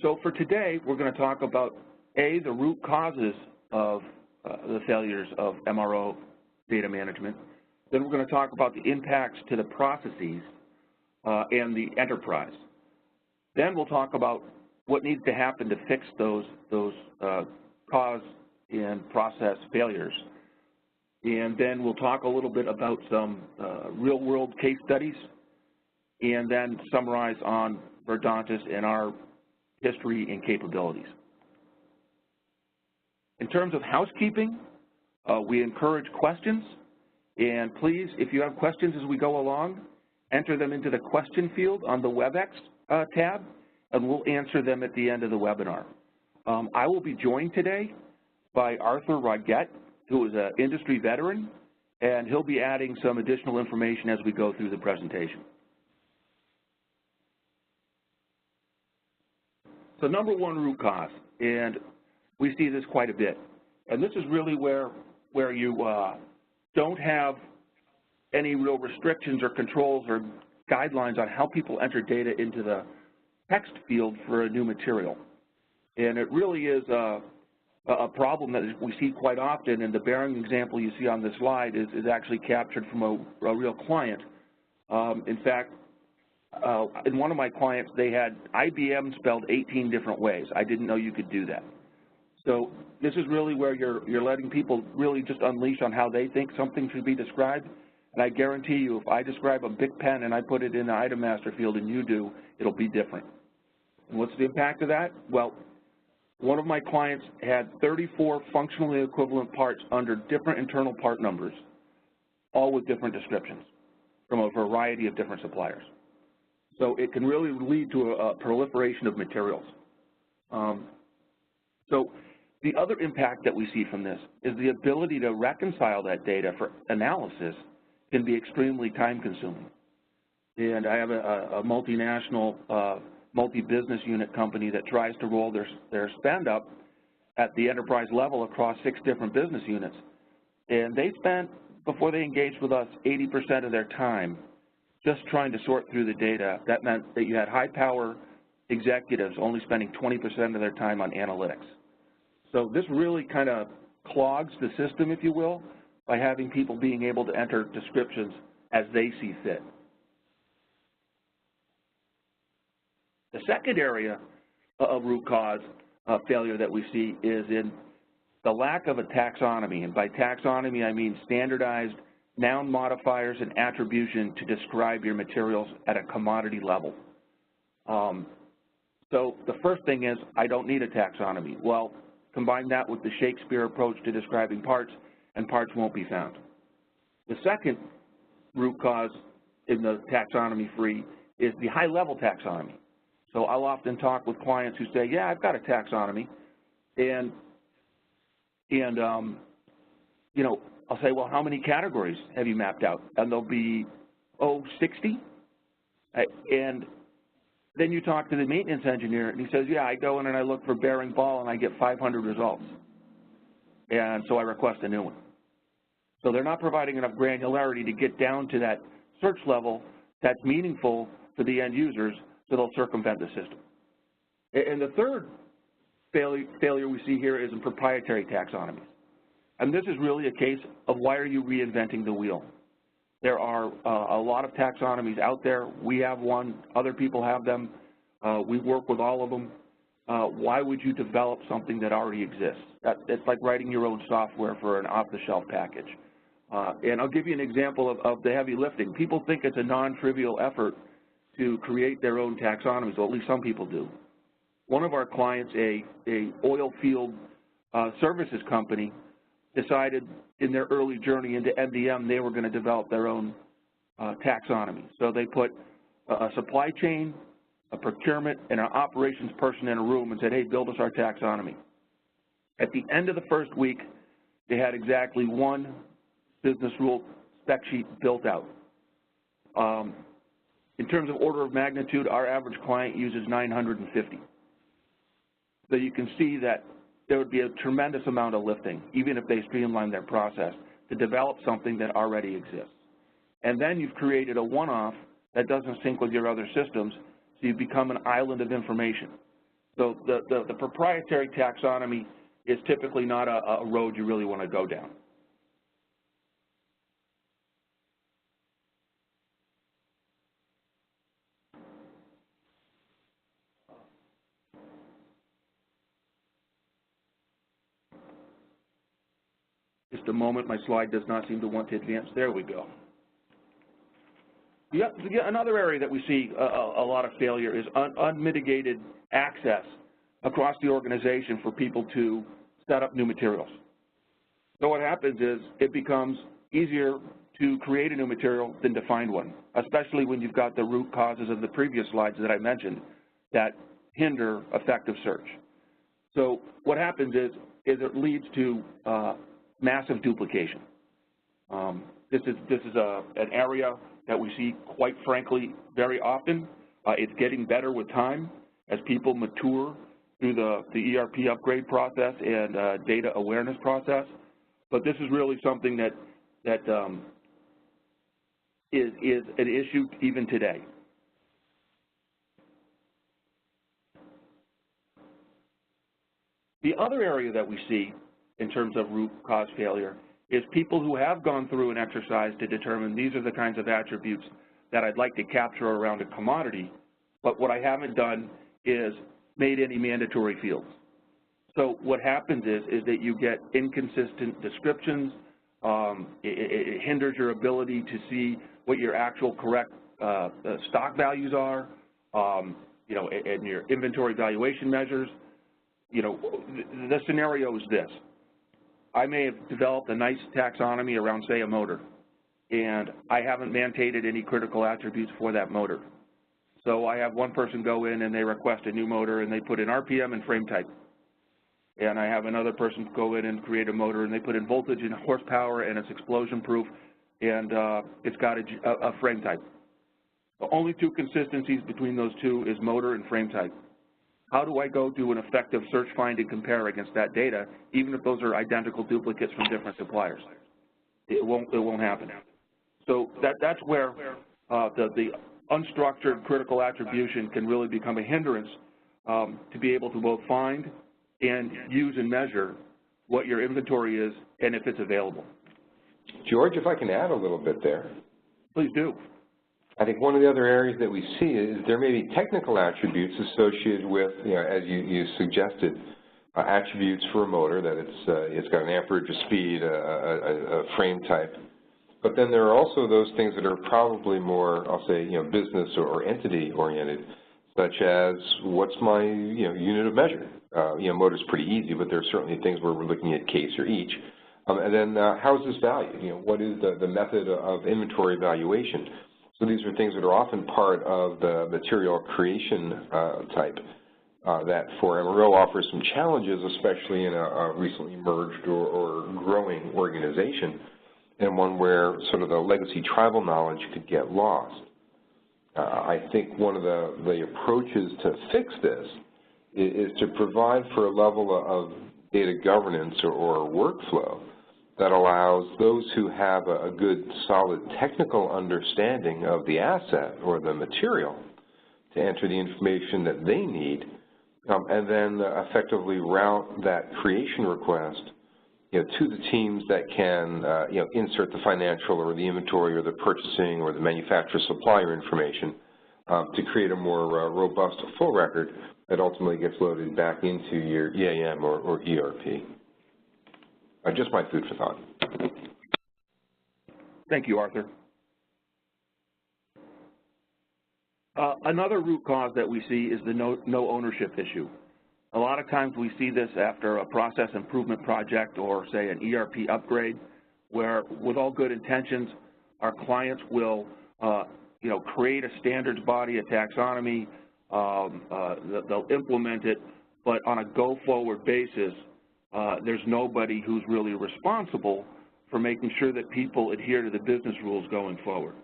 So for today, we're going to talk about, A, the root causes of the failures of MRO data management. Then we're going to talk about the impacts to the processes and the enterprise. Then we'll talk about what needs to happen to fix those cause and process failures. And then we'll talk a little bit about some real-world case studies, and then summarize on Verdontis and our history and capabilities. In terms of housekeeping, we encourage questions, and please, if you have questions as we go along, enter them into the question field on the WebEx tab, and we'll answer them at the end of the webinar. I will be joined today by Arthur Rodgett, who is an industry veteran, and he'll be adding some additional information as we go through the presentation. So number one, root cause, and we see this quite a bit. And this is really where you don't have any real restrictions or controls or guidelines on how people enter data into the text field for a new material. And it really is a problem that we see quite often, and the bearing example you see on this slide is actually captured from a real client. In fact, in one of my clients, they had IBM spelled 18 different ways. I didn't know you could do that. So this is really where you're letting people really just unleash on how they think something should be described. And I guarantee you, if I describe a big pen and I put it in the item master field and you do, it'll be different. And what's the impact of that? Well, one of my clients had 34 functionally equivalent parts under different internal part numbers, all with different descriptions from a variety of different suppliers. So it can really lead to a proliferation of materials. So the other impact that we see from this is the ability to reconcile that data for analysis can be extremely time-consuming. And I have a multinational, multi-business unit company that tries to roll their spend up at the enterprise level across 6 different business units. And they spent, before they engaged with us, 80% of their time just trying to sort through the data. That meant that you had high-power executives only spending 20% of their time on analytics. So this really kind of clogs the system, if you will, by having people being able to enter descriptions as they see fit. The second area of root cause failure that we see is in the lack of a taxonomy. And by taxonomy, I mean standardized noun modifiers and attribution to describe your materials at a commodity level. So the first thing is, I don't need a taxonomy. Well, combine that with the Shakespeare approach to describing parts, and parts won't be found. The second root cause in the taxonomy free is the high-level taxonomy. So I'll often talk with clients who say, yeah, I've got a taxonomy, and you know, I'll say, well, how many categories have you mapped out? And they'll be, 60. And then you talk to the maintenance engineer, and he says, yeah, I go in and I look for bearing ball, and I get 500 results. And so I request a new one. So they're not providing enough granularity to get down to that search level that's meaningful for the end users, so they'll circumvent the system. And the third failure we see here is in proprietary taxonomies. And this is really a case of why are you reinventing the wheel? There are a lot of taxonomies out there. We have one. Other people have them. We work with all of them. Why would you develop something that already exists? It's like writing your own software for an off-the-shelf package. And I'll give you an example of the heavy lifting. People think it's a non-trivial effort to create their own taxonomies, well, at least some people do. One of our clients, a oil field services company, decided in their early journey into MDM they were going to develop their own taxonomy. So they put a supply chain, a procurement, and an operations person in a room and said, hey, build us our taxonomy. At the end of the first week, they had exactly one business rule spec sheet built out. In terms of order of magnitude, our average client uses 950. So you can see that there would be a tremendous amount of lifting, even if they streamline their process, to develop something that already exists. And then you've created a one-off that doesn't sync with your other systems, so you become an island of information. So the proprietary taxonomy is typically not a road you really want to go down. Just a moment, my slide does not seem to want to advance. There we go. Yeah, another area that we see a lot of failure is unmitigated access across the organization for people to set up new materials. So what happens is it becomes easier to create a new material than to find one, especially when you've got the root causes of the previous slides that I mentioned that hinder effective search. So what happens is it leads to massive duplication. This is an area that we see, quite frankly, very often. It's getting better with time as people mature through the ERP upgrade process and data awareness process. But this is really something that is an issue even today. The other area that we see in terms of root cause failure is people who have gone through an exercise to determine these are the kinds of attributes that I'd like to capture around a commodity, but what I haven't done is made any mandatory fields. So what happens is that you get inconsistent descriptions. It hinders your ability to see what your actual correct stock values are, you know, and your inventory valuation measures. You know, the scenario is this. I may have developed a nice taxonomy around, say, a motor, and I haven't mandated any critical attributes for that motor. So I have one person go in and they request a new motor and they put in RPM and frame type. And I have another person go in and create a motor and they put in voltage and horsepower and it's explosion proof and it's got a frame type. The only two consistencies between those two is motor and frame type. How do I go do an effective search, find, and compare against that data, even if those are identical duplicates from different suppliers? It won't happen. So that's where the unstructured critical attribution can really become a hindrance to be able to both find and use and measure what your inventory is and if it's available. George, if I can add a little bit there. Please do. I think one of the other areas that we see is there may be technical attributes associated with, you know, as you suggested, attributes for a motor, that it's got an amperage, a speed, a frame type. But then there are also those things that are probably more, I'll say, you know, business or entity oriented, such as what's my, you know, unit of measure. You know, motor's pretty easy, but there are certainly things where we're looking at case or each. And then how is this valued? You know, what is the method of inventory valuation? So these are things that are often part of the material creation type that for MRO offers some challenges, especially in a recently merged or growing organization, and one where sort of the legacy tribal knowledge could get lost. I think one of the approaches to fix this is to provide for a level of data governance or workflow that allows those who have a good, solid technical understanding of the asset or the material to enter the information that they need, and then effectively route that creation request, you know, to the teams that can, you know, insert the financial or the inventory or the purchasing or the manufacturer supplier information to create a more robust full record that ultimately gets loaded back into your EAM or ERP. Just my food for thought. Thank you, Arthur. Another root cause that we see is the no ownership issue. A lot of times we see this after a process improvement project or, say, an ERP upgrade, where with all good intentions, our clients will you know, create a standards body, a taxonomy, they'll implement it, but on a go-forward basis, there's nobody who's really responsible for making sure that people adhere to the business rules going forward.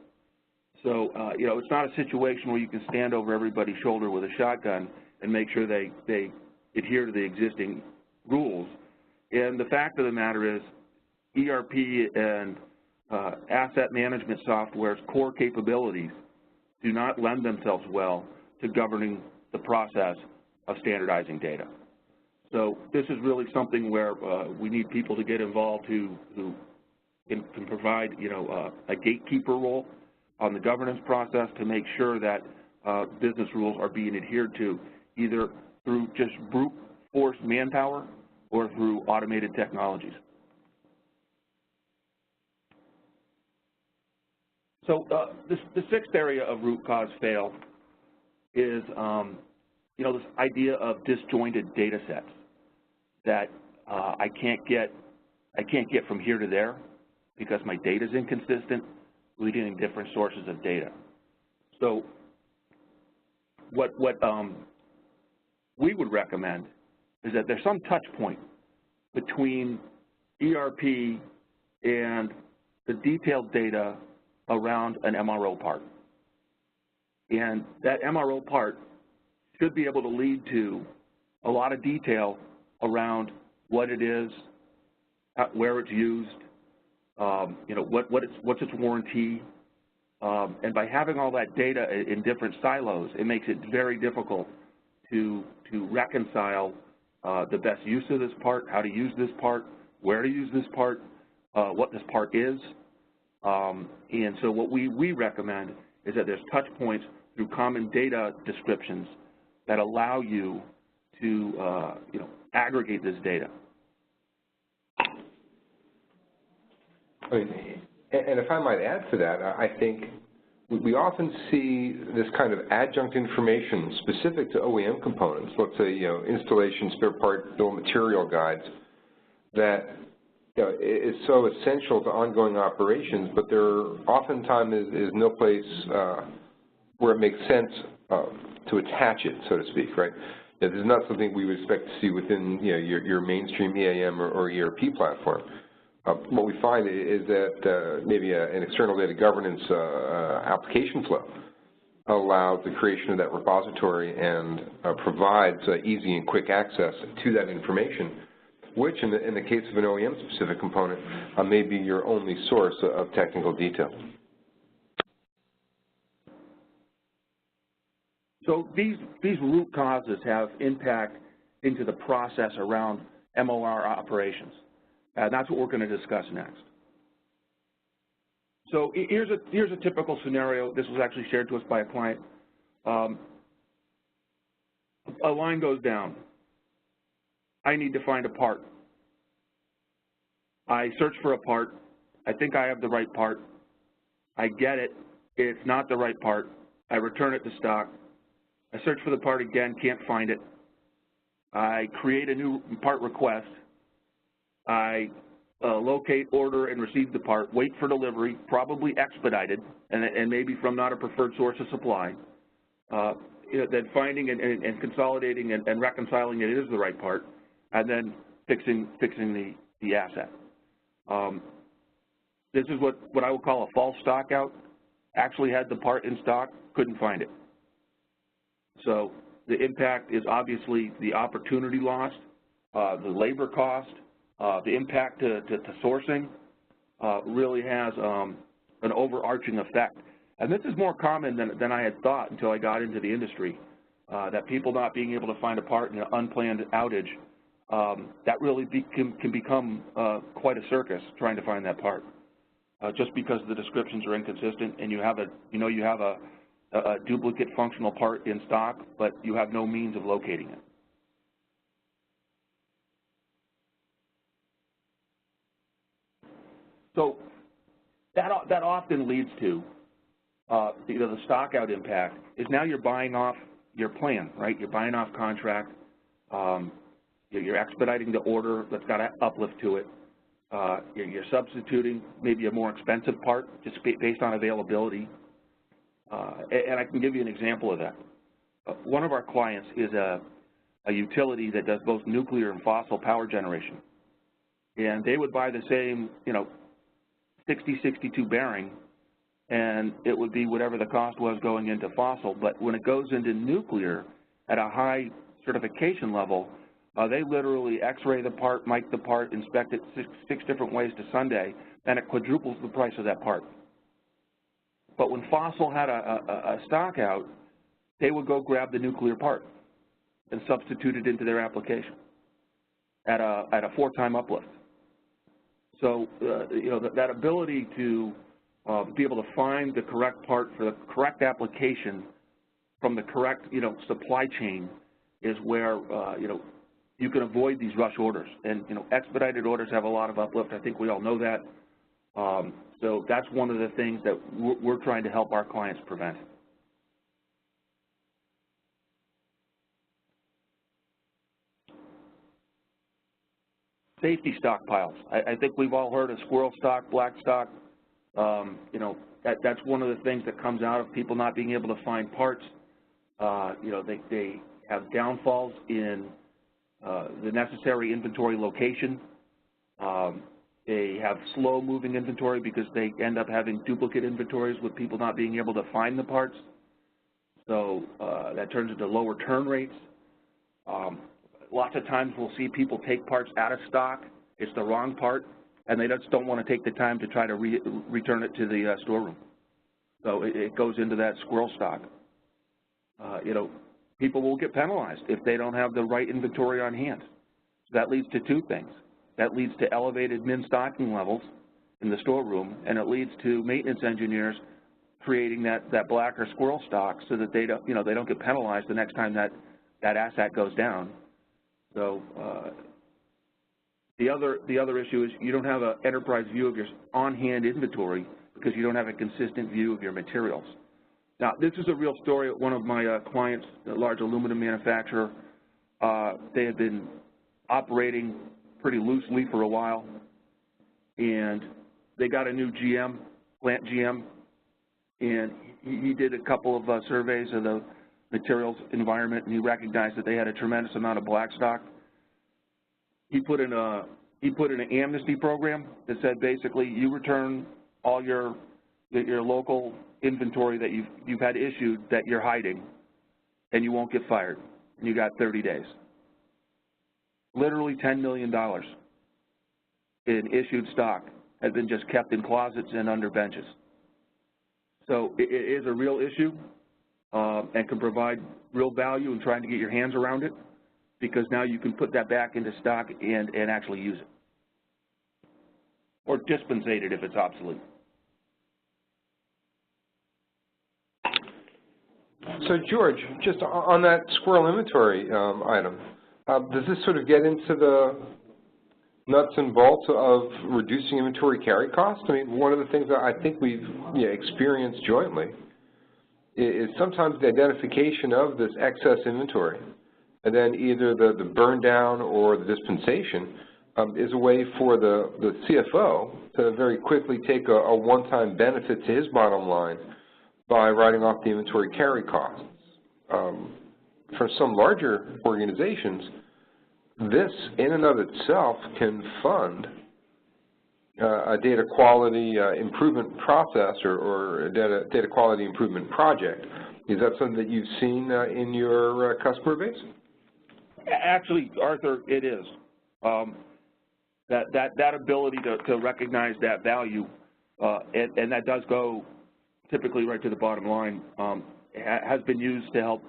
So, you know, it's not a situation where you can stand over everybody's shoulder with a shotgun and make sure they adhere to the existing rules. And the fact of the matter is, ERP and asset management software's core capabilities do not lend themselves well to governing the process of standardizing data. So this is really something where we need people to get involved who can provide, a gatekeeper role on the governance process to make sure that business rules are being adhered to, either through just brute force manpower or through automated technologies. So the sixth area of root cause fail is, this idea of disjointed data sets that I can't get from here to there because my data is inconsistent, leading to different sources of data. So what we would recommend is that there's some touch point between ERP and the detailed data around an MRO part. And that MRO part should be able to lead to a lot of detail around what it is, where it's used, what's its warranty. And by having all that data in different silos, it makes it very difficult to reconcile the best use of this part, how to use this part, where to use this part, what this part is. And so what we recommend is that there's touch points through common data descriptions that allow you to aggregate this data. And if I might add to that, I think we often see this kind of adjunct information specific to OEM components, let's say, installation, spare part, bill of material guides, that is so essential to ongoing operations, but there oftentimes is no place where it makes sense to attach it, so to speak, right? This is not something we would expect to see within your mainstream EAM or ERP platform. What we find is that maybe an external data governance application flow allows the creation of that repository and provides easy and quick access to that information, which in the case of an OEM-specific component may be your only source of technical detail. So these root causes have impact into the process around MOR operations. And that's what we're going to discuss next. So here's a typical scenario. This was actually shared to us by a client. A line goes down. I need to find a part. I search for a part. I think I have the right part. I get it. It's not the right part. I return it to stock. I search for the part again, can't find it. I create a new part request. I locate, order, and receive the part, wait for delivery, probably expedited, and maybe from not a preferred source of supply. Then finding and consolidating and reconciling it is the right part, and then fixing the asset. This is what I would call a false stock out. Actually had the part in stock, couldn't find it. So the impact is obviously the opportunity lost, the labor cost, the impact to sourcing really has an overarching effect. And this is more common than I had thought until I got into the industry, that people not being able to find a part in an unplanned outage, that really can become quite a circus trying to find that part, just because the descriptions are inconsistent and you have a duplicate functional part in stock, but you have no means of locating it. So that often leads to the stock out impact is now you're buying off your plan, right? You're buying off contract. You're expediting the order that's got an uplift to it. You're substituting maybe a more expensive part just based on availability. And I can give you an example of that. One of our clients is a utility that does both nuclear and fossil power generation. And they would buy the same, 60-62 bearing, and it would be whatever the cost was going into fossil. But when it goes into nuclear at a high certification level, they literally x-ray the part, mic the part, inspect it six different ways to Sunday, and it quadruples the price of that part. But when fossil had a stock out, they would go grab the nuclear part. and substituted into their application at a 4-time uplift. So, you know, that ability to be able to find the correct part for the correct application from the correct, you know, supply chain is where, you know, you can avoid these rush orders. And, you know, expedited orders have a lot of uplift. I think we all know that. So that's one of the things that we're trying to help our clients prevent. Safety stockpiles. I think we've all heard of squirrel stock, black stock. You know, that's one of the things that comes out of people not being able to find parts. You know, they have downfalls in the necessary inventory location. They have slow-moving inventory because they end up having duplicate inventories with people not being able to find the parts. So that turns into lower turn rates. Lots of times we'll see people take parts out of stock. It's the wrong part, and they just don't want to take the time to try to return it to the storeroom. So it goes into that squirrel stock. You know, people will get penalized if they don't have the right inventory on hand. That leads to two things. That leads to elevated min stocking levels in the storeroom, and it leads to maintenance engineers creating that black or squirrel stock so that they don't, you know, they don't get penalized the next time that asset goes down. So the other issue is you don't have an enterprise view of your on-hand inventory because you don't have a consistent view of your materials. Now, this is a real story. One of my clients, a large aluminum manufacturer, they had been operating pretty loosely for a while, and they got a new GM, plant GM, and he did a couple of surveys of the materials environment, and he recognized that they had a tremendous amount of black stock. He put in an amnesty program that said basically you return all your local inventory that you've had issued that you're hiding, and you won't get fired. And you got 30 days. Literally $10 million in issued stock has been just kept in closets and under benches. So it is a real issue and can provide real value in trying to get your hands around it, because now you can put that back into stock and actually use it. Or dispensate it if it's obsolete. So George, just on that squirrel inventory item, does this sort of get into the nuts and bolts of reducing inventory carry costs? I mean, one of the things that I think we've experienced jointly is sometimes the identification of this excess inventory, and then either the burn down or the dispensation is a way for the CFO to very quickly take a one-time benefit to his bottom line by writing off the inventory carry costs. For some larger organizations, this in and of itself can fund a data quality improvement process or a data quality improvement project. Is that something that you've seen in your customer base? Actually, Arthur, it is. That ability to recognize that value, and that does go typically right to the bottom line, has been used to help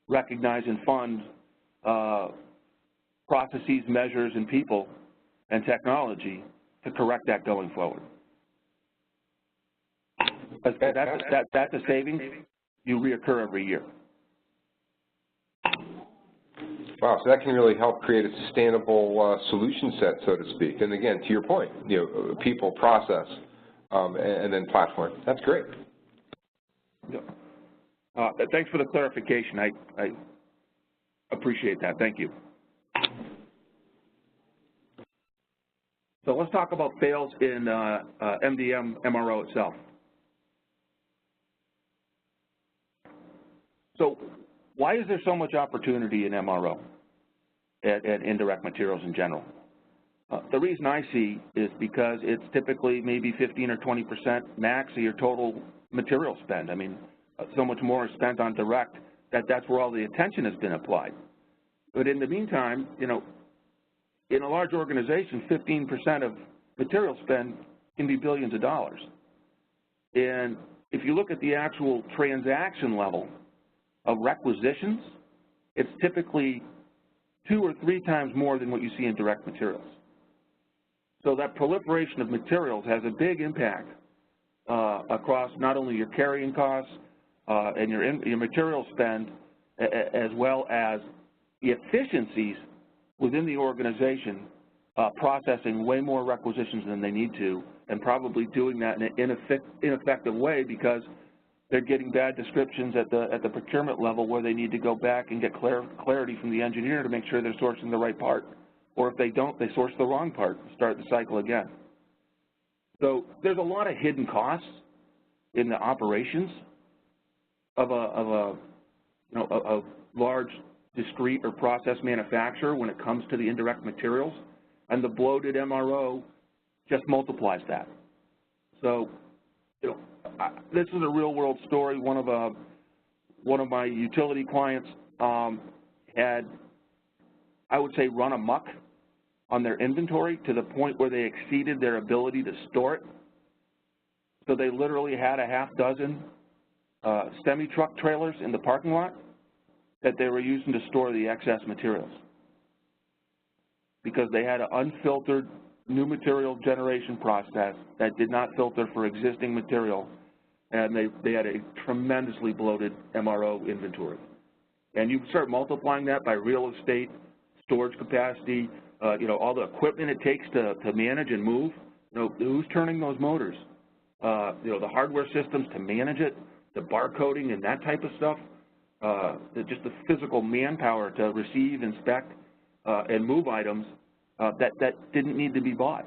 recognize and fund processes, measures, and people and technology to correct that going forward. That's a savings. You reoccur every year. Wow, so that can really help create a sustainable solution set, so to speak. And again, to your point, people, process, and then platform. That's great. Yeah. Thanks for the clarification. I appreciate that. Thank you. So let's talk about fails in MDM MRO itself. So why is there so much opportunity in MRO and indirect materials in general? The reason I see is because it's typically maybe 15 or 20% max of your total material spend. I mean, so much more is spent on direct that's where all the attention has been applied. But in the meantime, in a large organization, 15% of material spend can be billions of dollars. And if you look at the actual transaction level of requisitions, it's typically 2 or 3 times more than what you see in direct materials. So that proliferation of materials has a big impact across not only your carrying costs and your material spend, as well as the efficiencies within the organization processing way more requisitions than they need to, and probably doing that in an ineffective way because they're getting bad descriptions at the procurement level where they need to go back and get clarity from the engineer to make sure they're sourcing the right part. Or if they don't, they source the wrong part and start the cycle again. So there's a lot of hidden costs in the operations of a large discrete or process manufacturer when it comes to the indirect materials, and the bloated MRO just multiplies that. So, this is a real-world story. One of my utility clients had, I would say, run amok on their inventory to the point where they exceeded their ability to store it. So they literally had a half dozen semi-truck trailers in the parking lot that they were using to store the excess materials because they had an unfiltered new material generation process that did not filter for existing material, and they had a tremendously bloated MRO inventory. And you start multiplying that by real estate, storage capacity, all the equipment it takes to manage and move. Who's turning those motors? The hardware systems to manage it, the barcoding and that type of stuff, just the physical manpower to receive, inspect, and move items that didn't need to be bought.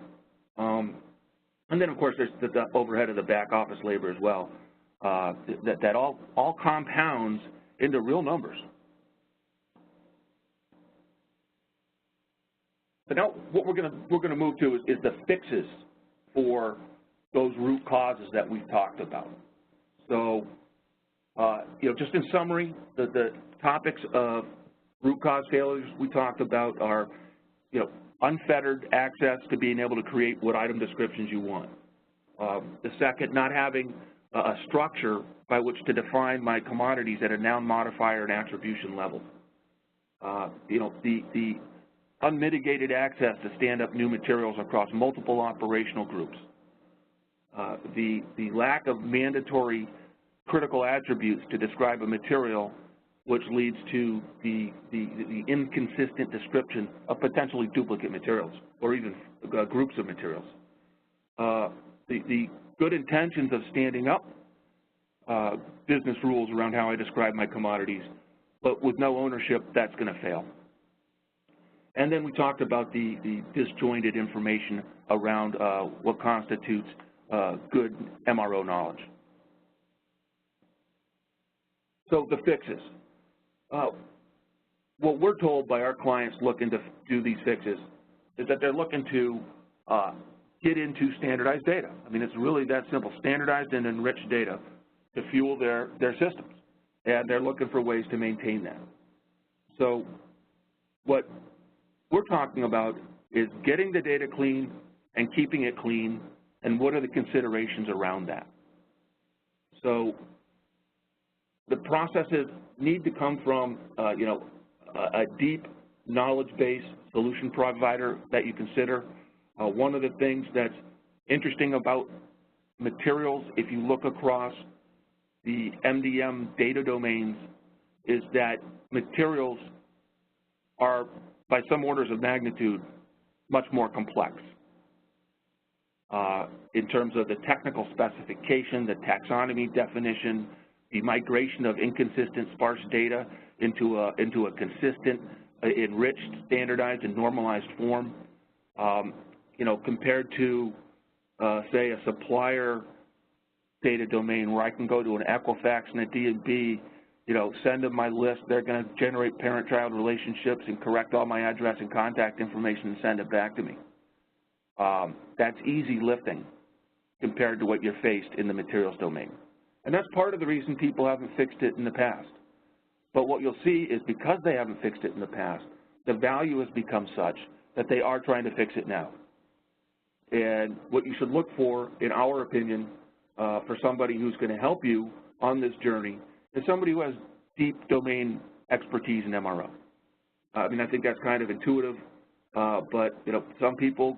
And then, of course, there's the overhead of the back office labor as well. That all compounds into real numbers. But now what we're going to move to is the fixes for those root causes that we've talked about. So, just in summary, the topics of root cause failures we talked about are, unfettered access to being able to create what item descriptions you want. The second, not having a structure by which to define my commodities at a noun modifier and attribution level. The unmitigated access to stand up new materials across multiple operational groups. The lack of mandatory critical attributes to describe a material, which leads to the inconsistent description of potentially duplicate materials or even groups of materials. The good intentions of standing up business rules around how I describe my commodities, but with no ownership, that's going to fail. And then we talked about the disjointed information around what constitutes good MRO knowledge. So the fixes. What we're told by our clients looking to do these fixes is that they're looking to get into standardized data. I mean, it's really that simple, standardized and enriched data to fuel their systems. And they're looking for ways to maintain that. So what we're talking about is getting the data clean and keeping it clean, and what are the considerations around that. So the processes need to come from, a deep knowledge-based solution provider that you consider. One of the things that's interesting about materials, if you look across the MDM data domains, is that materials are, by some orders of magnitude, much more complex. In terms of the technical specification, the taxonomy definition, the migration of inconsistent sparse data into a consistent, enriched, standardized, and normalized form, compared to, say, a supplier data domain where I can go to an Equifax and a D&B, send them my list, they're going to generate parent-child relationships and correct all my address and contact information and send it back to me. That's easy lifting compared to what you're faced in the materials domain. And that's part of the reason people haven't fixed it in the past. But what you'll see is because they haven't fixed it in the past, the value has become such that they are trying to fix it now. And what you should look for, in our opinion, for somebody who's going to help you on this journey is somebody who has deep domain expertise in MRO. I mean, I think that's kind of intuitive, but some people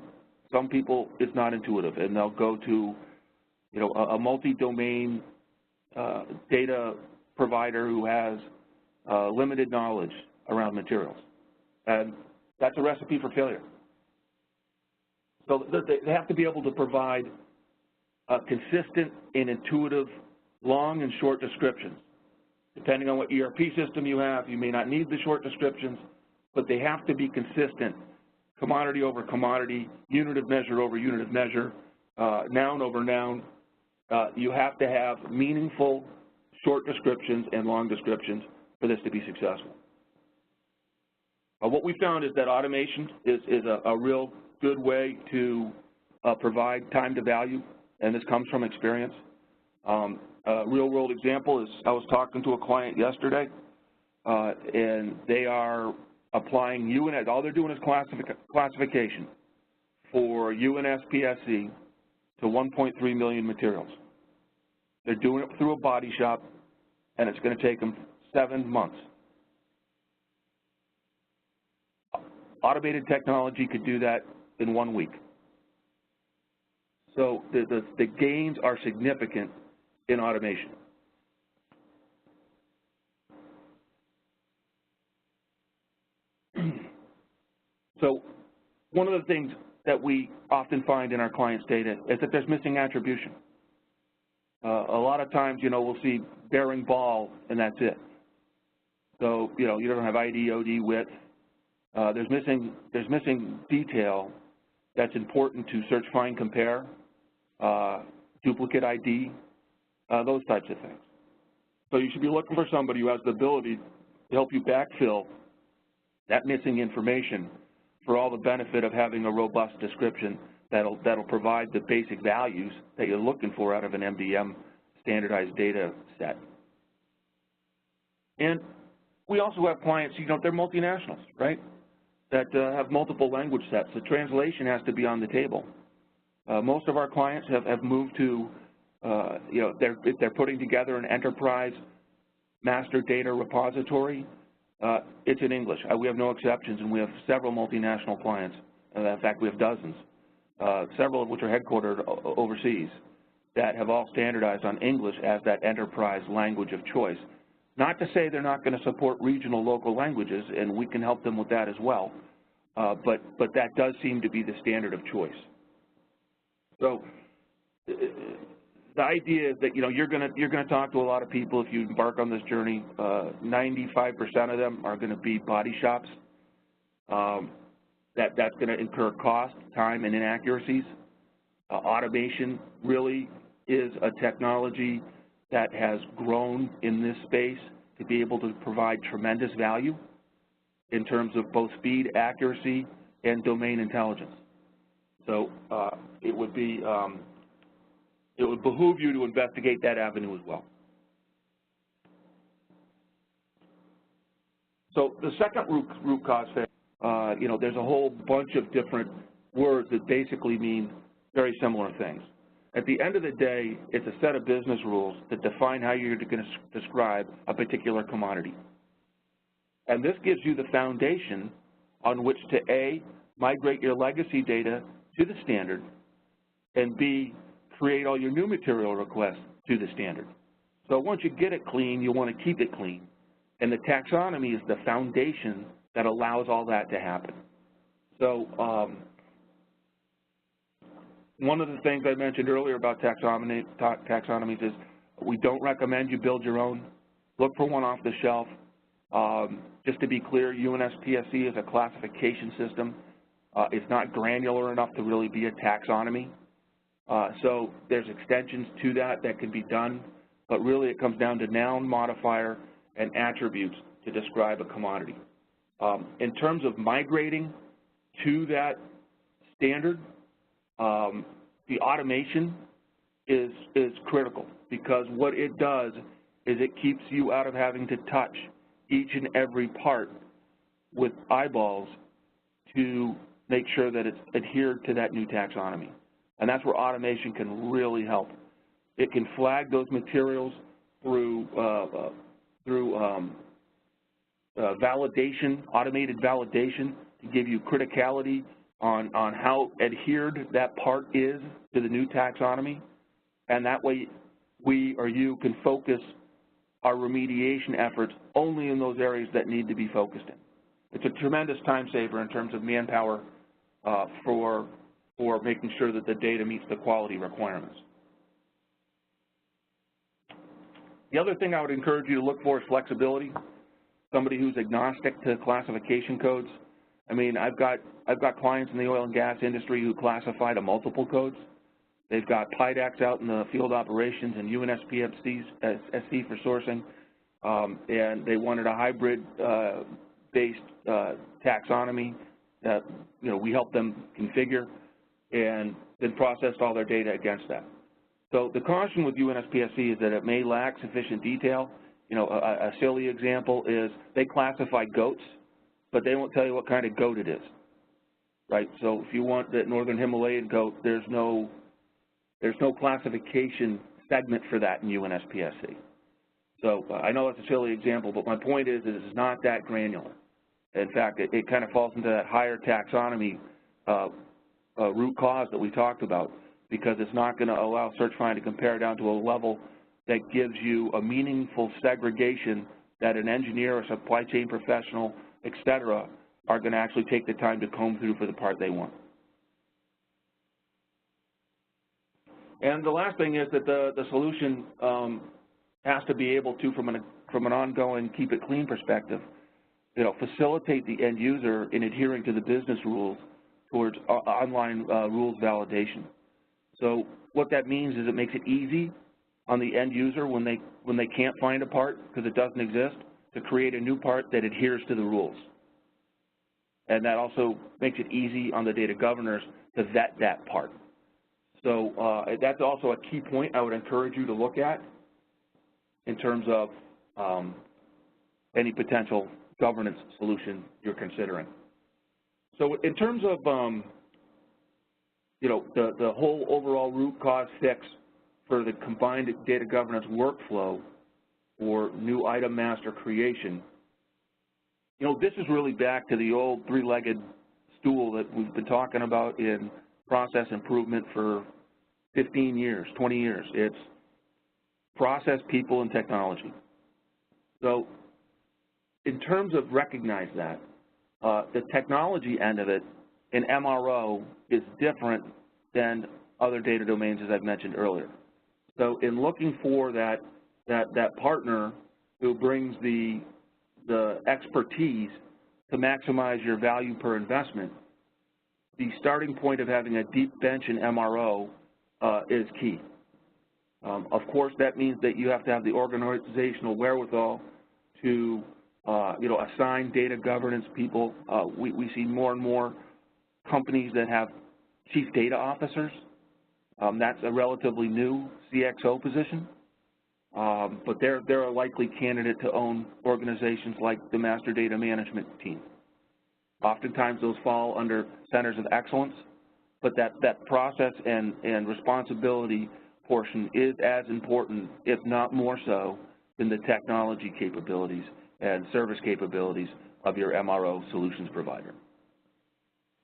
it's not intuitive, and they'll go to a multi-domain data provider who has limited knowledge around materials, and that's a recipe for failure. So they have to be able to provide consistent and intuitive long and short descriptions. Depending on what ERP system you have, you may not need the short descriptions, but they have to be consistent, commodity over commodity, unit of measure over unit of measure, noun over noun. You have to have meaningful short descriptions and long descriptions for this to be successful. What we found is that automation is a real good way to provide time to value, and this comes from experience. A real-world example is I was talking to a client yesterday, and they are applying UNS. All they're doing is classification for UNSPSC to 1.3 million materials. They're doing it through a body shop, and it's going to take them 7 months. Automated technology could do that in 1 week. So the gains are significant in automation. So one of the things that we often find in our clients' data is that there's missing attribution. A lot of times, we'll see bearing ball, and that's it. So, you don't have ID, OD, width. There's missing detail that's important to search, find, compare, duplicate ID, those types of things. So you should be looking for somebody who has the ability to help you backfill that missing information for all the benefit of having a robust description that'll provide the basic values that you're looking for out of an MDM standardized data set. And we also have clients, they're multinationals, right, that have multiple language sets. The translation has to be on the table. Most of our clients have moved to, if they're putting together an enterprise master data repository, it's in English. We have no exceptions, and we have several multinational clients. In fact, we have dozens, several of which are headquartered overseas, that have all standardized on English as that enterprise language of choice. Not to say they're not going to support regional local languages, and we can help them with that as well, but that does seem to be the standard of choice. So the idea is that you're going to talk to a lot of people if you embark on this journey. 95% of them are going to be body shops. That's going to incur cost, time, and inaccuracies. Automation really is a technology that has grown in this space to be able to provide tremendous value in terms of both speed, accuracy, and domain intelligence. So it would behoove you to investigate that avenue as well. So the second root cause failure, there's a whole bunch of different words that basically mean very similar things. At the end of the day, it's a set of business rules that define how you're going to describe a particular commodity. And this gives you the foundation on which to A, migrate your legacy data to the standard, and B, create all your new material requests to the standard. So once you get it clean, you want to keep it clean. And the taxonomy is the foundation that allows all that to happen. So one of the things I mentioned earlier about taxonomies is we don't recommend you build your own. Look for one off the shelf. Just to be clear, UNSPSC is a classification system. It's not granular enough to really be a taxonomy. So there's extensions to that can be done, but really it comes down to noun, modifier, and attributes to describe a commodity. In terms of migrating to that standard, the automation is critical, because what it does is it keeps you out of having to touch each and every part with eyeballs to make sure that it's adhered to that new taxonomy. And that's where automation can really help. It can flag those materials through validation, automated validation to give you criticality on how adhered that part is to the new taxonomy, and that way we or you can focus our remediation efforts only in those areas that need to be focused in. It's a tremendous time saver in terms of manpower for making sure that the data meets the quality requirements. The other thing I would encourage you to look for is flexibility. Somebody who's agnostic to classification codes. I mean, I've got clients in the oil and gas industry who classify to multiple codes. They've got PIDACs out in the field operations and UNSPFC for sourcing, and they wanted a hybrid-based taxonomy that we help them configure and then processed all their data against that. So the caution with UNSPFC is that it may lack sufficient detail. A silly example is they classify goats, but they won't tell you what kind of goat it is, right? So if you want the Northern Himalayan goat, there's no classification segment for that in UNSPFC. So I know that's a silly example, but my point is it's not that granular. In fact, it kind of falls into that higher taxonomy root cause that we talked about, because it's not going to allow search find to compare down to a level that gives you a meaningful segregation that an engineer, a supply chain professional, et cetera, are going to actually take the time to comb through for the part they want. And the last thing is that the solution has to be able to, from an ongoing keep it clean perspective, facilitate the end user in adhering to the business rules towards online rules validation. So what that means is it makes it easy on the end user when they can't find a part because it doesn't exist to create a new part that adheres to the rules. And that also makes it easy on the data governors to vet that part. So that's also a key point I would encourage you to look at in terms of any potential governance solution you're considering. So in terms of the whole overall root cause fix for the combined data governance workflow or new item master creation, this is really back to the old three-legged stool that we've been talking about in process improvement for 15 years, 20 years. It's process, people, and technology. So in terms of recognize that, the technology end of it in MRO is different than other data domains, as I've mentioned earlier. So in looking for that partner who brings the expertise to maximize your value per investment, the starting point of having a deep bench in MRO is key. Of course, that means that you have to have the organizational wherewithal to assign data governance people. We see more and more companies that have chief data officers. That's a relatively new CXO position, but they're a likely candidate to own organizations like the master data management team. Oftentimes those fall under centers of excellence, but that process and responsibility portion is as important, if not more so, than the technology capabilities and service capabilities of your MRO solutions provider.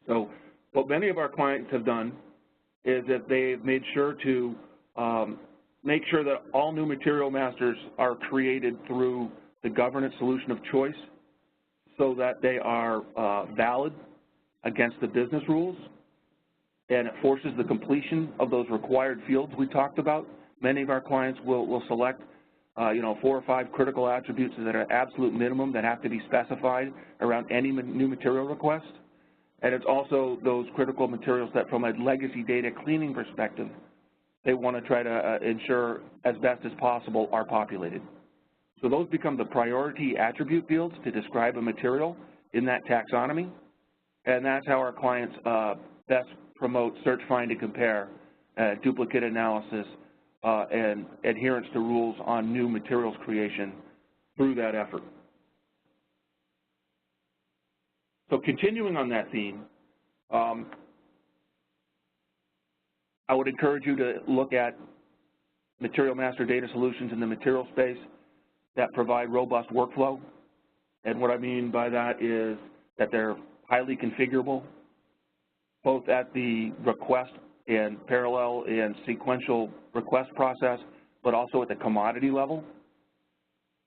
So what many of our clients have done is that they've made sure to make sure that all new material masters are created through the governance solution of choice so that they are valid against the business rules, and it forces the completion of those required fields we talked about. Many of our clients will select 4 or 5 critical attributes that are absolute minimum that have to be specified around any new material request. And it's also those critical materials that from a legacy data cleaning perspective, they want to try to ensure as best as possible are populated. So those become the priority attribute fields to describe a material in that taxonomy, and that's how our clients best promote search, find, and compare, duplicate analysis, and adherence to rules on new materials creation through that effort. So continuing on that theme, I would encourage you to look at material master data solutions in the material space that provide robust workflow And what I mean by that is that they're highly configurable, both at the request and parallel and sequential request process, but also at the commodity level,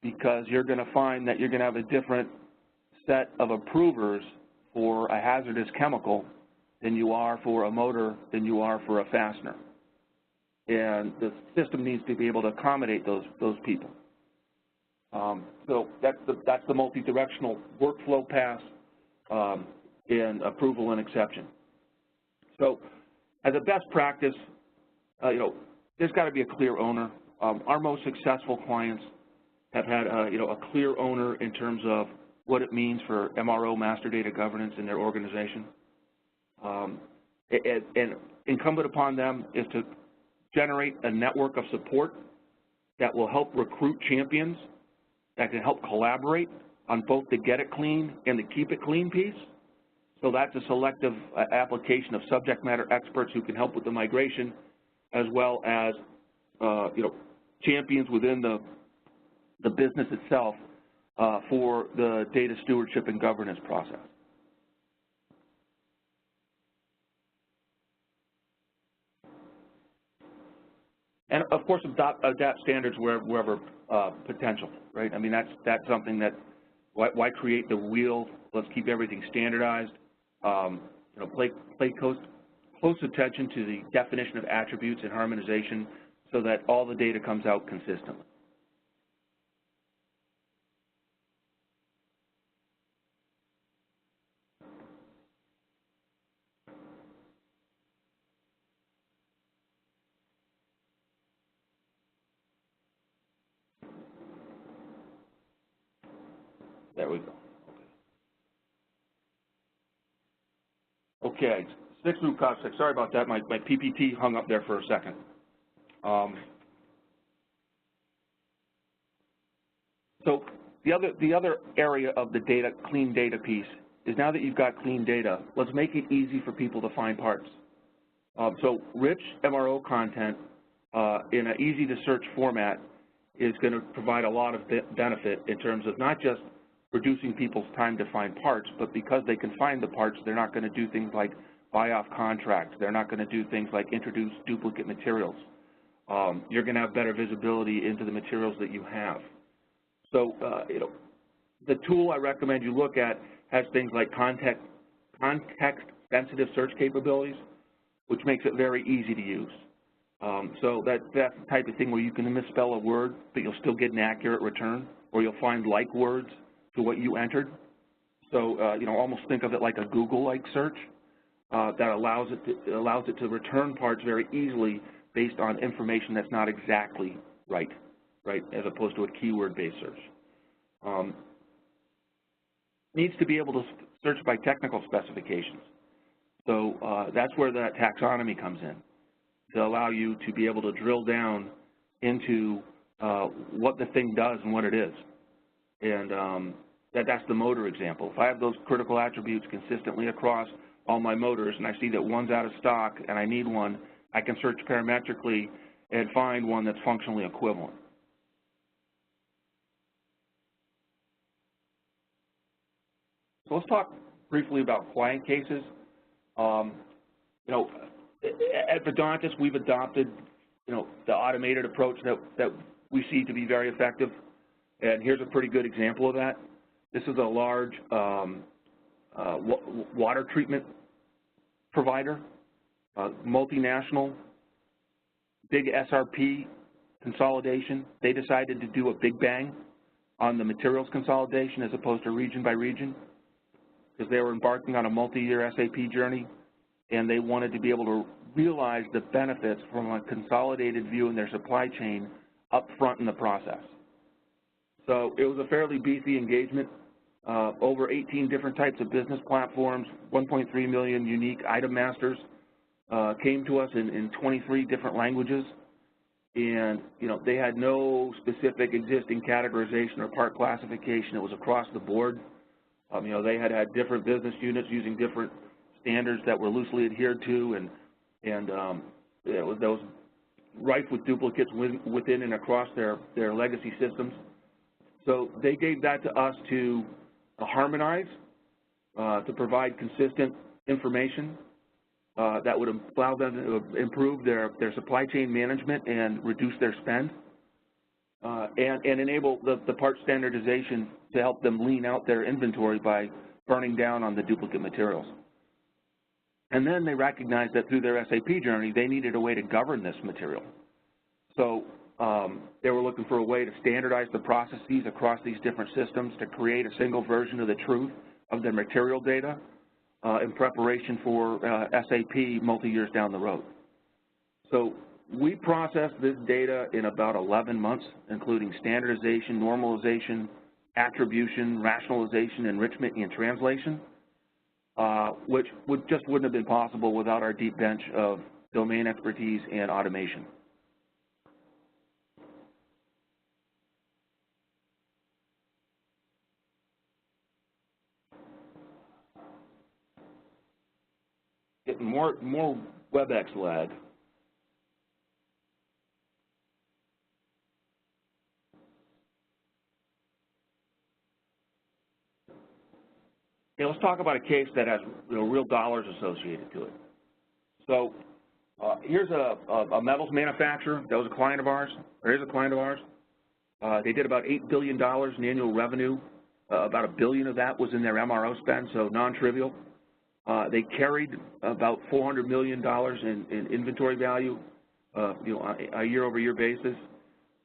because you're going to find that you're going to have a different set of approvers for a hazardous chemical than you are for a motor, than you are for a fastener. And the system needs to be able to accommodate those people. So that's the multi-directional workflow pass in approval and exception. So as a best practice, there's got to be a clear owner. Our most successful clients have had a clear owner in terms of what it means for MRO master data governance in their organization. And incumbent upon them is to generate a network of support that will help recruit champions that can help collaborate on both the get it clean and the keep it clean piece. So that's a selective application of subject matter experts who can help with the migration, as well as champions within the business itself for the data stewardship and governance process. And of course, adapt standards wherever potential, right? I mean, that's something that, why create the wheel? Let's keep everything standardized. Pay close attention to the definition of attributes and harmonization so that all the data comes out consistently. There we go. Okay, 6 root cause 6. Sorry about that. My PPT hung up there for a second. So the other area of the data, clean data piece is, now that you've got clean data, let's make it easy for people to find parts. So rich MRO content in an easy to search format is going to provide a lot of benefit in terms of not just reducing people's time to find parts, but because they can find the parts, they're not going to do things like buy off contracts. They're not going to do things like introduce duplicate materials. You're going to have better visibility into the materials that you have. So, the tool I recommend you look at has things like context-sensitive search capabilities, which makes it very easy to use. So that's the type of thing where you can misspell a word, but you'll still get an accurate return, or you'll find like words to what you entered. So, almost think of it like a Google-like search that allows it to return parts very easily based on information that's not exactly right, as opposed to a keyword-based search. Needs to be able to search by technical specifications. So that's where that taxonomy comes in, to allow you to be able to drill down into what the thing does and what it is. And that's the motor example. If I have those critical attributes consistently across all my motors and I see that one's out of stock and I need one, I can search parametrically and find one that's functionally equivalent. So let's talk briefly about client cases. At Verdontis, we've adopted, the automated approach that we see to be very effective. And here's a pretty good example of that. This is a large water treatment provider, multinational, big SRP consolidation. They decided to do a big bang on the materials consolidation as opposed to region by region, because they were embarking on a multi-year SAP journey, and they wanted to be able to realize the benefits from a consolidated view in their supply chain up front in the process. So it was a fairly beefy engagement. Over 18 different types of business platforms, 1.3 million unique item masters came to us in 23 different languages. And, they had no specific existing categorization or part classification. It was across the board. They had different business units using different standards that were loosely adhered to, and that was rife with duplicates within and across their legacy systems. So they gave that to us to harmonize to provide consistent information that would allow them to improve their supply chain management and reduce their spend, and enable the part standardization to help them lean out their inventory by burning down on the duplicate materials. And then they recognized that through their SAP journey, they needed a way to govern this material. So they were looking for a way to standardize the processes across these different systems to create a single version of the truth of their material data in preparation for SAP multi-years down the road. So we processed this data in about 11 months, including standardization, normalization, attribution, rationalization, enrichment, and translation, which just wouldn't have been possible without our deep bench of domain expertise and automation. Getting more WebEx lag. Okay, let's talk about a case that has real dollars associated to it. So here's a metals manufacturer that was a client of ours, or is a client of ours. They did about $8 billion in annual revenue. About $1 billion of that was in their MRO spend, so non-trivial. They carried about $400 million in inventory value, on a year-over-year basis,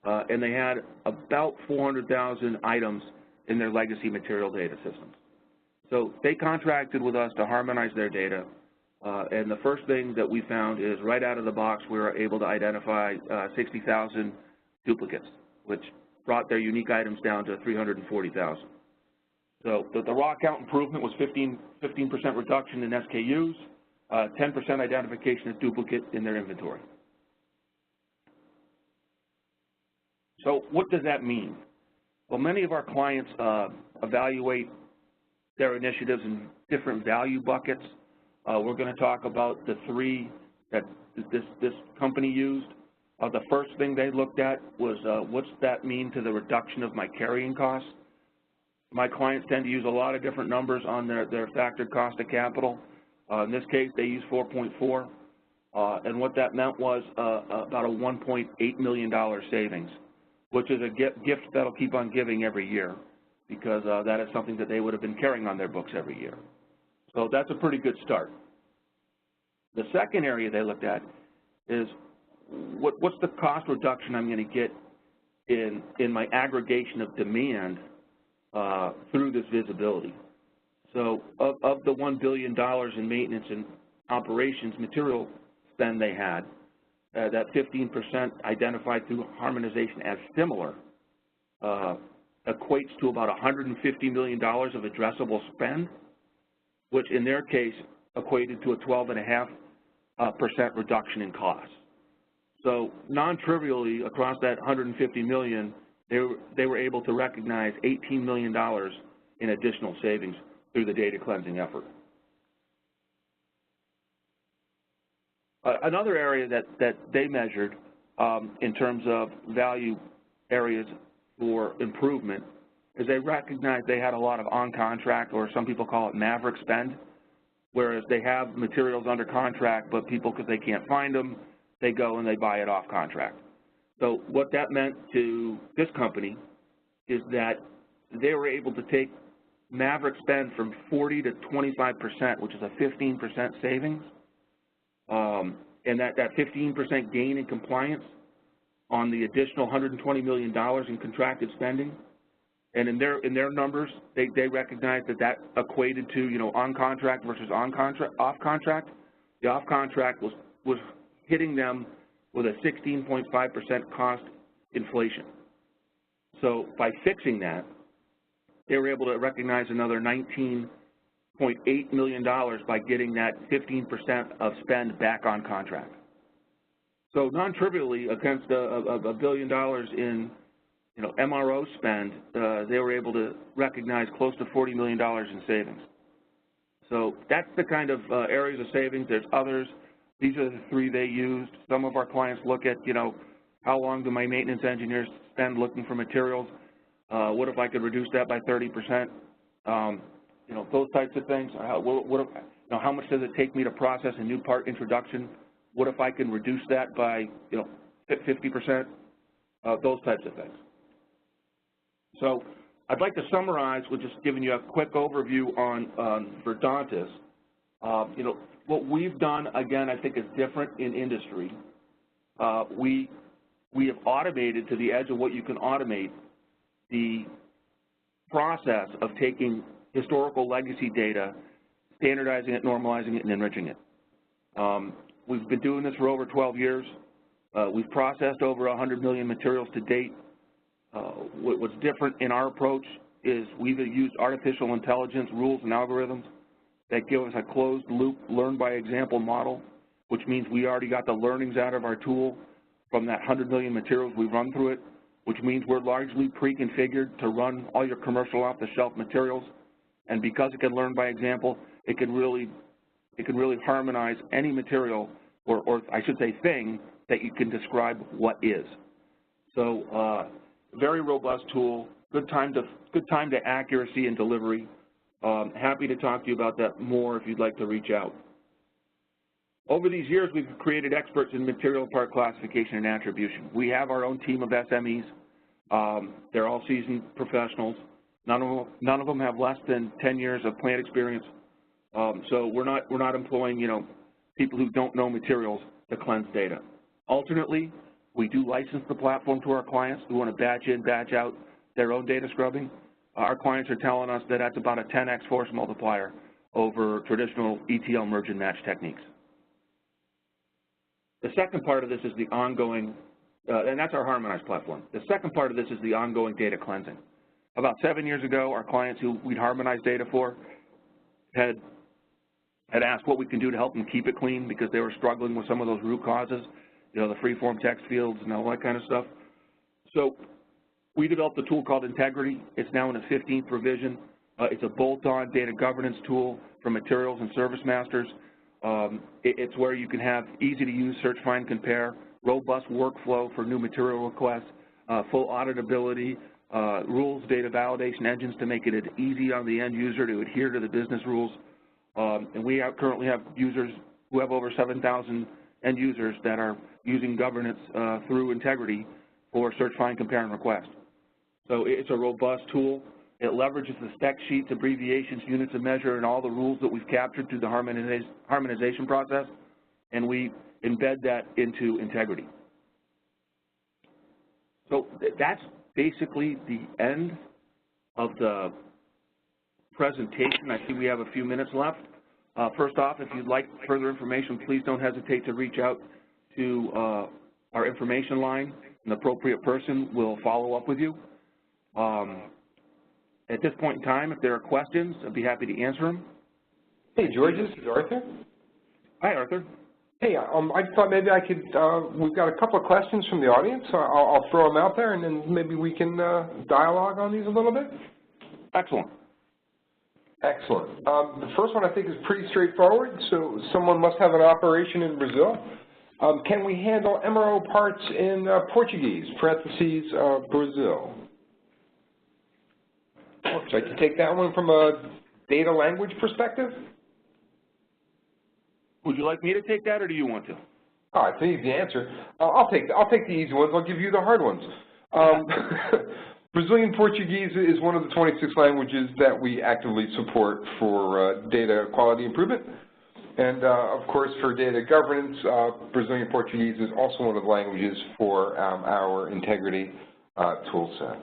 and they had about 400,000 items in their legacy material data systems. So they contracted with us to harmonize their data, and the first thing that we found is right out of the box we were able to identify 60,000 duplicates, which brought their unique items down to 340,000. So the raw count improvement was 15% reduction in SKUs, 10% identification of duplicate in their inventory. So what does that mean? Well, many of our clients evaluate their initiatives in different value buckets. We're going to talk about the three that this company used. The first thing they looked at was what's that mean to the reduction of my carrying costs? My clients tend to use a lot of different numbers on their factored cost of capital. In this case, they used 4.4, and what that meant was about a $1.8 million savings, which is a gift that'll keep on giving every year, because that is something that they would have been carrying on their books every year. So that's a pretty good start. The second area they looked at is what's the cost reduction I'm going to get in my aggregation of demand through this visibility. So of the $1 billion in maintenance and operations material spend they had, that 15% identified through harmonization as similar equates to about $150 million of addressable spend, which in their case equated to a 12.5% reduction in cost. So non-trivially, across that $150 million, they were able to recognize $18 million in additional savings through the data cleansing effort. Another area that they measured in terms of value areas for improvement is they recognized they had a lot of on-contract, or some people call it maverick spend, whereas they have materials under contract, but people, because they can't find them, they go and they buy it off contract. So what that meant to this company is that they were able to take maverick spend from 40 to 25%, which is a 15% savings, and that 15% gain in compliance on the additional $120 million in contracted spending. And in their numbers, they recognized that equated to, on contract versus off contract. The off contract was hitting them with a 16.5% cost inflation. So by fixing that, they were able to recognize another $19.8 million by getting that 15% of spend back on contract. So non-trivially, against $1 billion in MRO spend, they were able to recognize close to $40 million in savings. So that's the kind of areas of savings. There's others. These are the three they used. Some of our clients look at, how long do my maintenance engineers spend looking for materials? What if I could reduce that by 30%? You know, those types of things. How much does it take me to process a new part introduction? What if I can reduce that by, 50%? Those types of things. So I'd like to summarize with just giving you a quick overview on Verdontis. What we've done, again, I think is different in industry. We have automated to the edge of what you can automate the process of taking historical legacy data, standardizing it, normalizing it, and enriching it. We've been doing this for over 12 years. We've processed over 100 million materials to date. What's different in our approach is we've used artificial intelligence, rules, and algorithms that give us a closed loop, learn by example model, which means we already got the learnings out of our tool from that 100 million materials we run through it, which means we're largely pre-configured to run all your commercial off-the-shelf materials. And because it can learn by example, it can really harmonize any material, or I should say thing, that you can describe what is. So very robust tool, good time to accuracy and delivery. Happy to talk to you about that more if you'd like to reach out. Over these years, we've created experts in material part classification and attribution. We have our own team of SMEs. They're all seasoned professionals. None of them have less than 10 years of plant experience. So we're not employing people who don't know materials to cleanse data. Alternately, we do license the platform to our clients who want to batch in, batch out their own data scrubbing. Our clients are telling us that that's about a 10x force multiplier over traditional ETL merge and match techniques. The second part of this is the ongoing, and that's our harmonized platform. The second part of this is the ongoing data cleansing. About 7 years ago, our clients who we'd harmonized data for had asked what we can do to help them keep it clean because they were struggling with some of those root causes, the free-form text fields and all that kind of stuff. So we developed a tool called Integrity. It's now in its 15th revision. It's a bolt-on data governance tool for materials and service masters. It's where you can have easy-to-use search, find, compare, robust workflow for new material requests, full auditability, rules, data validation engines to make it easy on the end user to adhere to the business rules. And we currently have users who have over 7,000 end users that are using governance through Integrity for search, find, compare, and request. So it's a robust tool. It leverages the spec sheets, abbreviations, units of measure, and all the rules that we've captured through the harmonization process, and we embed that into Integrity. So that's basically the end of the presentation. I see we have a few minutes left. First off, if you'd like further information, please don't hesitate to reach out to our information line. An appropriate person will follow up with you. At this point in time, if there are questions, I'd be happy to answer them. Hey, George, this is Arthur. Hi, Arthur. Hey, I thought maybe I could, we've got a couple of questions from the audience, so I'll throw them out there, and then maybe we can dialogue on these a little bit. Excellent. Excellent. The first one I think is pretty straightforward. So someone must have an operation in Brazil. Can we handle MRO parts in Portuguese, parentheses, Brazil? So I can take that one from a data language perspective. Would you like me to take that, or do you want to? Oh, it's an easy answer. I'll take the easy ones. I'll give you the hard ones. Brazilian Portuguese is one of the 26 languages that we actively support for data quality improvement. And, of course, for data governance, Brazilian Portuguese is also one of the languages for our Integrity toolset.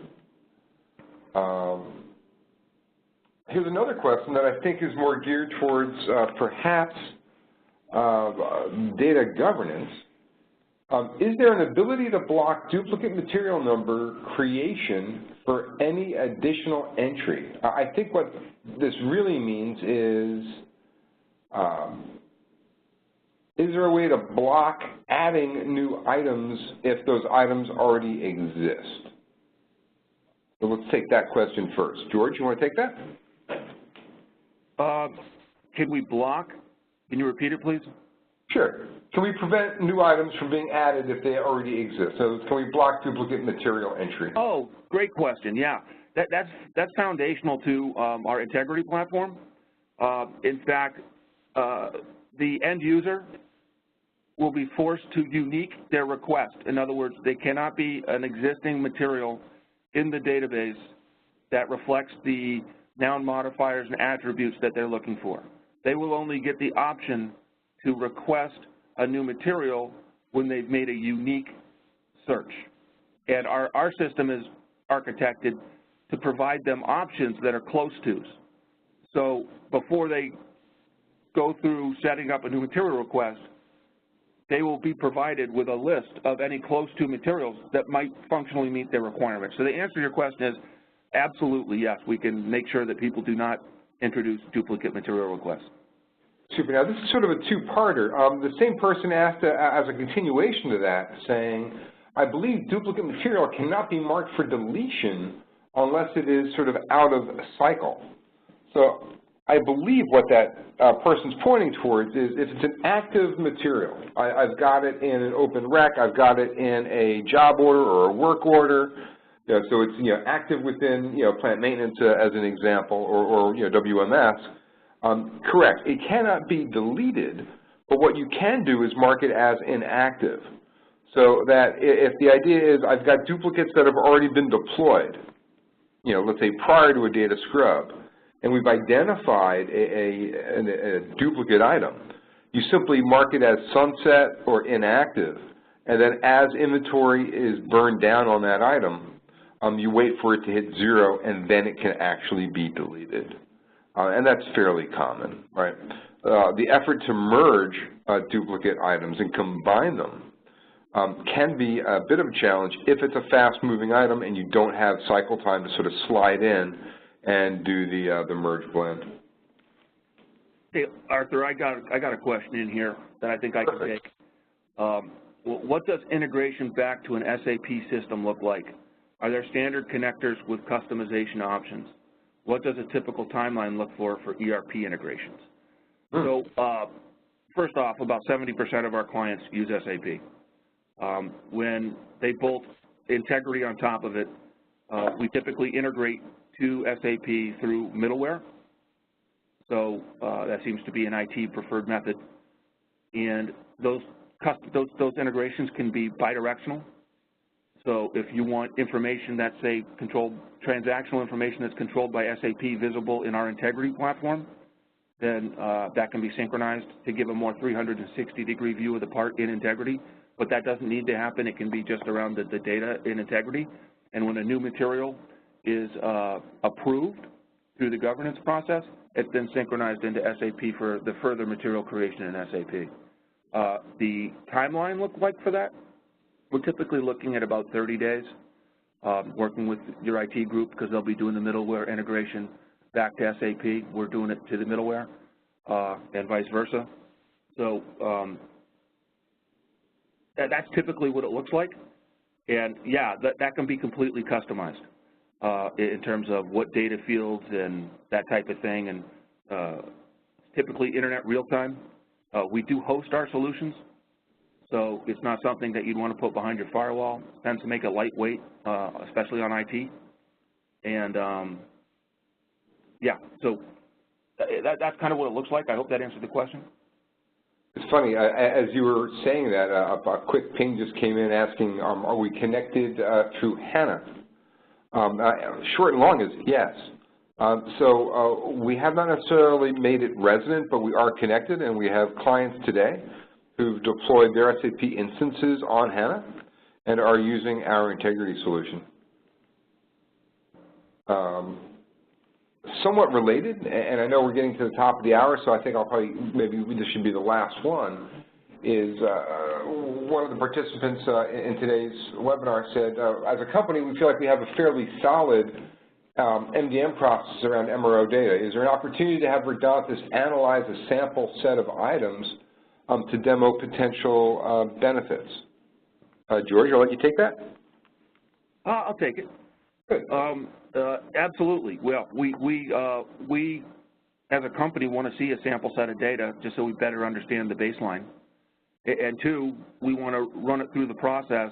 Here's another question that I think is more geared towards perhaps data governance. Is there an ability to block duplicate material number creation for any additional entry? I think what this really means is there a way to block adding new items if those items already exist? So let's take that question first. George, you want to take that? Can we block? Can you repeat it, please? Sure. Can we prevent new items from being added if they already exist? So can we block duplicate material entry? Oh, great question. Yeah, That's foundational to our integrity platform. In fact, the end user will be forced to unique their request. In other words, they cannot be an existing material in the database that reflects the noun modifiers and attributes that they're looking for. They will only get the option to request a new material when they've made a unique search. And our system is architected to provide them options that are close tos. So before they go through setting up a new material request, they will be provided with a list of any close to materials that might functionally meet their requirements. So the answer to your question is absolutely yes, we can make sure that people do not introduce duplicate material requests. Super. Now, this is sort of a two-parter. The same person asked as a continuation to that, saying, I believe duplicate material cannot be marked for deletion unless it is sort of out of cycle. So I believe what that person's pointing towards is if it's an active material, I've got it in an open rec, I've got it in a job order or a work order, so it's active within plant maintenance as an example, or WMS. Correct. It cannot be deleted, but what you can do is mark it as inactive. So that if the idea is I've got duplicates that have already been deployed, let's say prior to a data scrub, and we've identified a duplicate item, you simply mark it as sunset or inactive, and then as inventory is burned down on that item, you wait for it to hit 0, and then it can actually be deleted. And that's fairly common, right? The effort to merge duplicate items and combine them can be a bit of a challenge if it's a fast-moving item and you don't have cycle time to sort of slide in and do the merge blend. Hey, Arthur, I got a question in here that I think I can take. What does integration back to an SAP system look like? Are there standard connectors with customization options? What does a typical timeline look for ERP integrations? So first off, about 70% of our clients use SAP. When they bolt integrity on top of it, we typically integrate to SAP through middleware. So that seems to be an IT preferred method. And those integrations can be bidirectional. So if you want information that's, say, transactional information that's controlled by SAP visible in our integrity platform, then that can be synchronized to give a more 360-degree view of the part in integrity. But that doesn't need to happen. It can be just around the data in integrity. And when a new material is approved through the governance process, it's then synchronized into SAP for the further material creation in SAP. The timeline look like for that? We're typically looking at about 30 days, working with your IT group because they'll be doing the middleware integration back to SAP. We're doing it to the middleware and vice versa. So that's typically what it looks like. And, yeah, that can be completely customized in terms of what data fields and that type of thing. And typically Internet real-time. We do host our solutions. So it's not something that you'd want to put behind your firewall. It tends to make it lightweight, especially on IT. And, yeah, so that's kind of what it looks like. I hope that answered the question. It's funny, as you were saying that, a quick ping just came in asking, are we connected through HANA? Short and long is yes. So we have not necessarily made it resident, but we are connected, and we have clients today who've deployed their SAP instances on HANA and are using our integrity solution. Somewhat related, and I know we're getting to the top of the hour, so I think maybe this should be the last one, is one of the participants in today's webinar said, as a company, we feel like we have a fairly solid MDM process around MRO data. Is there an opportunity to have Redontus analyze a sample set of items to demo potential benefits? George, I'll let you take that. I'll take it. Good. Absolutely. Well, we as a company want to see a sample set of data just so we better understand the baseline. And two, we want to run it through the process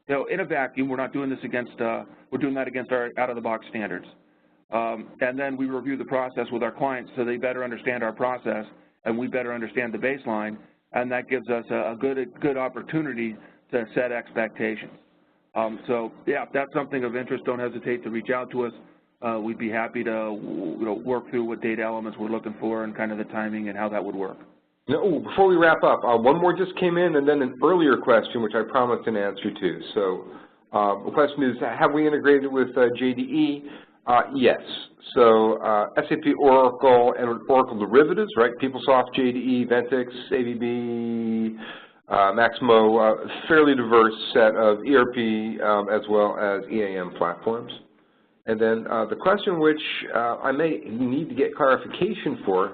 So in a vacuum, we're not doing this against, we're doing that against our out-of-the-box standards. And then we review the process with our clients so they better understand our process and we better understand the baseline, and that gives us a good opportunity to set expectations. So yeah, if that's something of interest, don't hesitate to reach out to us. We'd be happy to work through what data elements we're looking for and kind of the timing and how that would work. No, before we wrap up, one more just came in, and then an earlier question, which I promised an answer to. So the question is, have we integrated with JDE? Yes. So SAP Oracle and Oracle derivatives, right? PeopleSoft, JDE, Ventix, ABB, Maximo, fairly diverse set of ERP as well as EAM platforms. And then the question which I may need to get clarification for,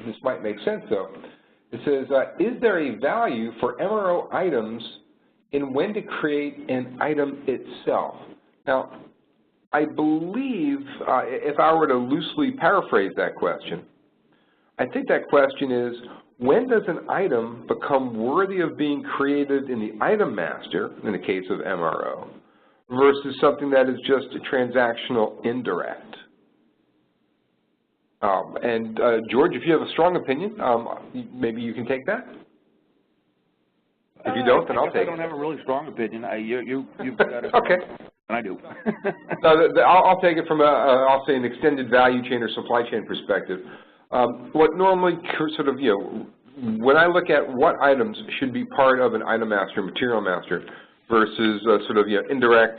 this might make sense though, it says, is there a value for MRO items in when to create an item itself? Now, I believe, if I were to loosely paraphrase that question, I think that question is, when does an item become worthy of being created in the item master, in the case of MRO, versus something that is just a transactional indirect? George, if you have a strong opinion, maybe you can take that. If you don't, then I'll take it. I don't have a really strong opinion. You've got it. Okay. And I do. I'll take it from I'll say an extended value chain or supply chain perspective. What normally sort of, when I look at what items should be part of an item master, material master, versus sort of indirect